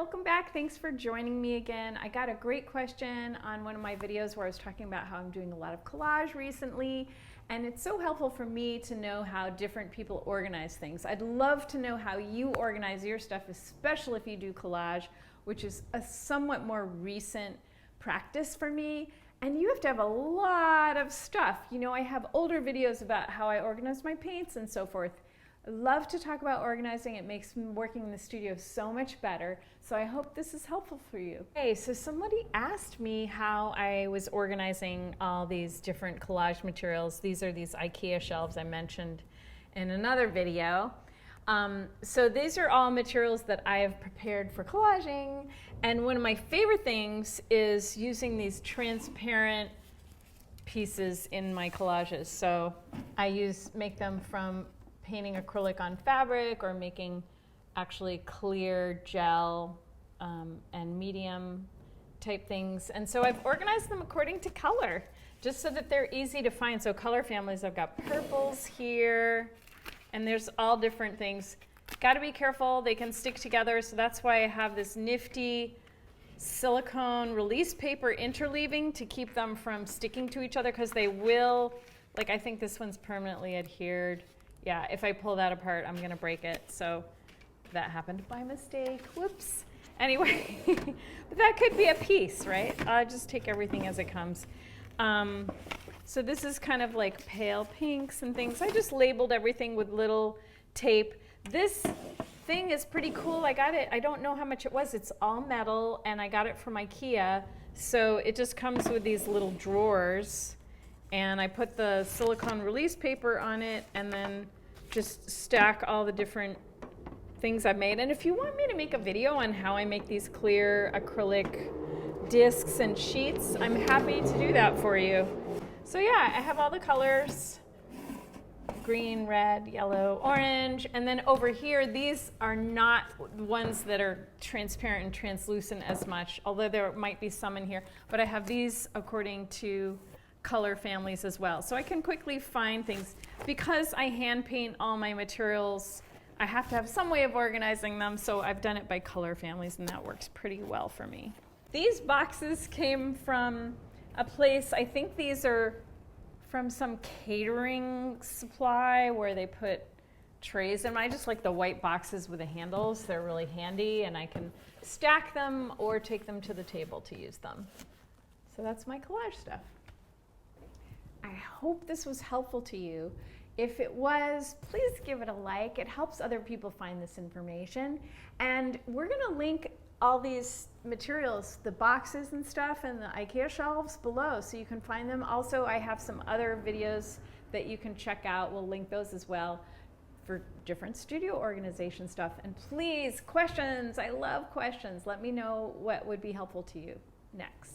welcome back. Thanks for joining me again. I got a great question on one of my videos where I was talking about how I'm doing a lot of collage recently, and it's so helpful for me to know how different people organize things. I'd love to know how you organize your stuff, especially if you do collage, which is a somewhat more recent practice for me. And you have to have a lot of stuff. You know, I have older videos about how I organize my paints and so forth. I love to talk about organizing. It makes working in the studio so much better. So I hope this is helpful for you. Okay, so somebody asked me how I was organizing all these different collage materials. These are these IKEA shelves I mentioned in another video. So these are all materials that I have prepared for collaging. And one of my favorite things is using these transparent pieces in my collages. So I make them from painting acrylic on fabric or making actually clear gel and medium type things. And so I've organized them according to color, just so that they're easy to find. So color families, I've got purples here, and there's all different things. Got to be careful, they can stick together, so that's why I have this nifty silicone release paper interleaving to keep them from sticking to each other, because they will, like I think this one's permanently adhered. Yeah, if I pull that apart, I'm going to break it. So that happened by mistake. Whoops. Anyway, but that could be a piece, right? I'll just take everything as it comes. So this is kind of like pale pinks and things. I just labeled everything with little tape. This thing is pretty cool. I got it. I don't know how much it was. It's all metal, and I got it from IKEA. So it just comes with these little drawers. And I put the silicone release paper on it and then just stack all the different things I've made. And if you want me to make a video on how I make these clear acrylic discs and sheets, I'm happy to do that for you. So yeah, I have all the colors: green, red, yellow, orange. And then over here, these are not ones that are transparent and translucent as much, although there might be some in here. But I have these according to color families as well. So I can quickly find things. Because I hand paint all my materials, I have to have some way of organizing them, so I've done it by color families, and that works pretty well for me. These boxes came from a place, I think these are from some catering supply where they put trays in. I just like the white boxes with the handles. They're really handy, and I can stack them or take them to the table to use them. So that's my collage stuff. I hope this was helpful to you. If it was, please give it a like. It helps other people find this information. And we're going to link all these materials, the boxes and stuff, and the IKEA shelves below, so you can find them. Also, I have some other videos that you can check out. We'll link those as well for different studio organization stuff. And please, questions. I love questions. Let me know what would be helpful to you next.